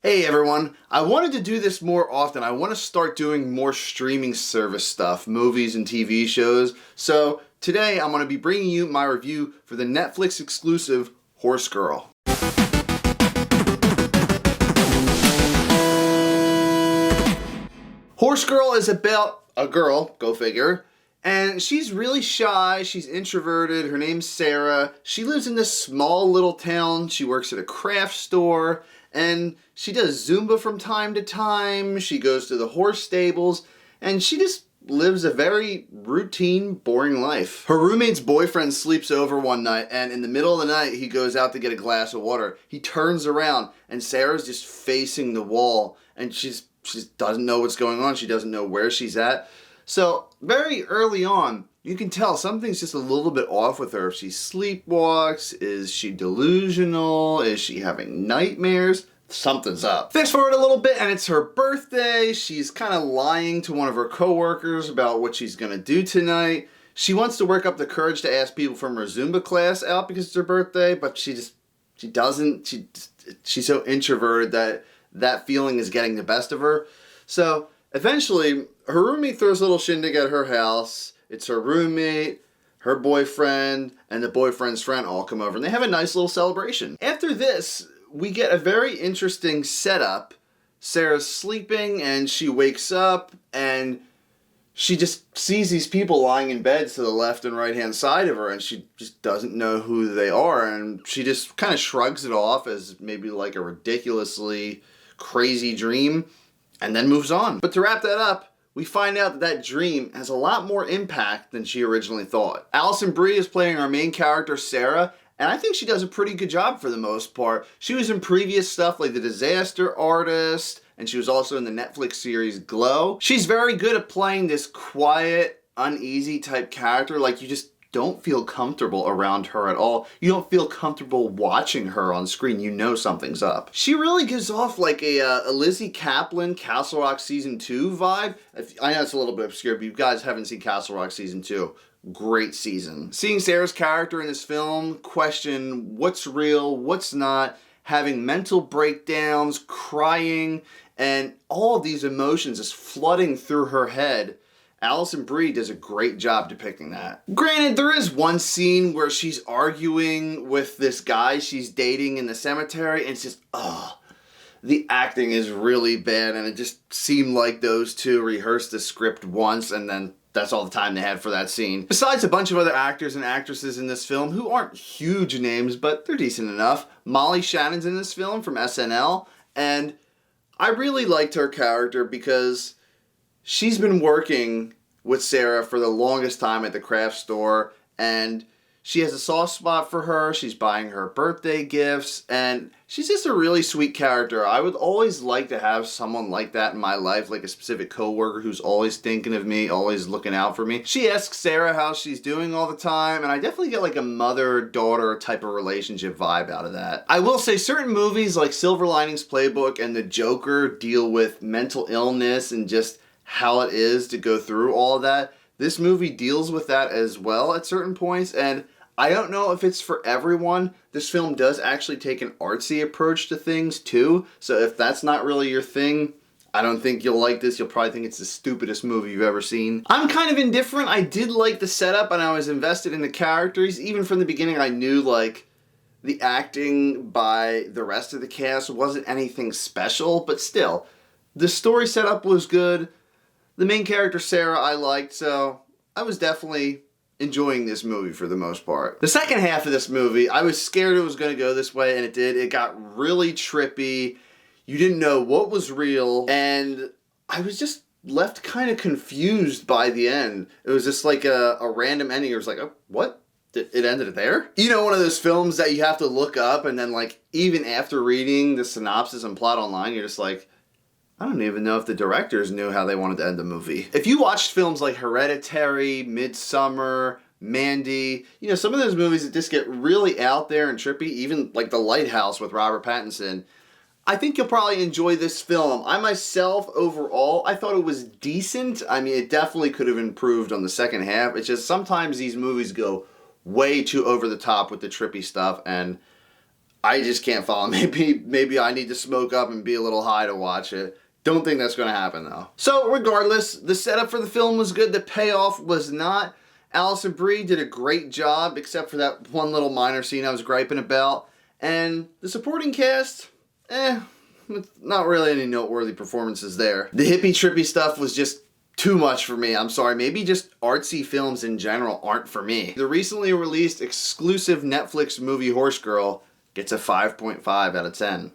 Hey everyone, I wanted to do this more often. I want to start doing more streaming service stuff, movies and TV shows. So today I'm going to be bringing you my review for the Netflix exclusive Horse Girl. Horse Girl is about a girl, go figure, and she's really shy, she's introverted, her name's Sarah. She lives in this small little town, she works at a craft store, and she does Zumba from time to time, she goes to the horse stables, and she just lives a very routine, boring life. Her roommate's boyfriend sleeps over one night, and in the middle of the night, he goes out to get a glass of water. He turns around, and Sarah's just facing the wall, and she doesn't know what's going on. She doesn't know where she's at. So very early on, you can tell something's just a little bit off with her. If she sleepwalks, is she delusional? Is she having nightmares? Something's up. Fast forward a little bit and it's her birthday. She's kind of lying to one of her coworkers about what she's gonna do tonight. She wants to work up the courage to ask people from her Zumba class out because it's her birthday, but she doesn't. She's so introverted that feeling is getting the best of her. So eventually, her roommate throws a little shindig at her house. It's her roommate, her boyfriend, and the boyfriend's friend all come over, and they have a nice little celebration. After this, we get a very interesting setup. Sarah's sleeping, and she wakes up, and she just sees these people lying in beds to the left and right-hand side of her, and she just doesn't know who they are, and she just kind of shrugs it off as maybe like a ridiculously crazy dream, and then moves on. But to wrap that up, we find out that dream has a lot more impact than she originally thought. Alison Brie is playing our main character, Sarah, and I think she does a pretty good job for the most part. She was in previous stuff like The Disaster Artist, and she was also in the Netflix series Glow. She's very good at playing this quiet, uneasy type character. Like, you just don't feel comfortable around her at all. You don't feel comfortable watching her on screen. You know something's up. She really gives off like a Lizzie Kaplan Castle Rock Season 2 vibe. I know it's a little bit obscure, but you guys haven't seen Castle Rock Season 2. Great season. Seeing Sarah's character in this film question what's real, what's not, having mental breakdowns, crying, and all of these emotions just flooding through her head. Alison Brie does a great job depicting that. Granted, there is one scene where she's arguing with this guy she's dating in the cemetery, and it's just, the acting is really bad, and it just seemed like those two rehearsed the script once, and then that's all the time they had for that scene. Besides a bunch of other actors and actresses in this film who aren't huge names, but they're decent enough. Molly Shannon's in this film from SNL, and I really liked her character because she's been working with Sarah for the longest time at the craft store, and she has a soft spot for her. She's buying her birthday gifts, and she's just a really sweet character. I would always like to have someone like that in my life, like a specific coworker who's always thinking of me, always looking out for me. She asks Sarah how she's doing all the time, and I definitely get like a mother-daughter type of relationship vibe out of that. I will say certain movies like Silver Linings Playbook and The Joker deal with mental illness and just how it is to go through all of that. This movie deals with that as well at certain points, and I don't know if it's for everyone. This film does actually take an artsy approach to things too, so if that's not really your thing, I don't think you'll like this. You'll probably think it's the stupidest movie you've ever seen. I'm kind of indifferent. I did like the setup and I was invested in the characters. Even from the beginning I knew like the acting by the rest of the cast wasn't anything special, but still, the story setup was good. The main character, Sarah, I liked, so I was definitely enjoying this movie for the most part. The second half of this movie, I was scared it was going to go this way, and it did. It got really trippy. You didn't know what was real, and I was just left kind of confused by the end. It was just like a random ending. It was like, oh, what? It ended there? You know, one of those films that you have to look up, and then like even after reading the synopsis and plot online, you're just like, I don't even know if the directors knew how they wanted to end the movie. If you watched films like Hereditary, Midsommar, Mandy, you know, some of those movies that just get really out there and trippy, even like The Lighthouse with Robert Pattinson, I think you'll probably enjoy this film. I myself, overall, I thought it was decent. I mean, it definitely could have improved on the second half. It's just sometimes these movies go way too over the top with the trippy stuff, and I just can't follow. Maybe I need to smoke up and be a little high to watch it. Don't think that's going to happen though. So regardless, the setup for the film was good. The payoff was not. Alison Brie did a great job, except for that one little minor scene I was griping about. And the supporting cast, not really any noteworthy performances there. The hippie trippy stuff was just too much for me. I'm sorry. Maybe just artsy films in general aren't for me. The recently released exclusive Netflix movie Horse Girl gets a 5.5 out of 10.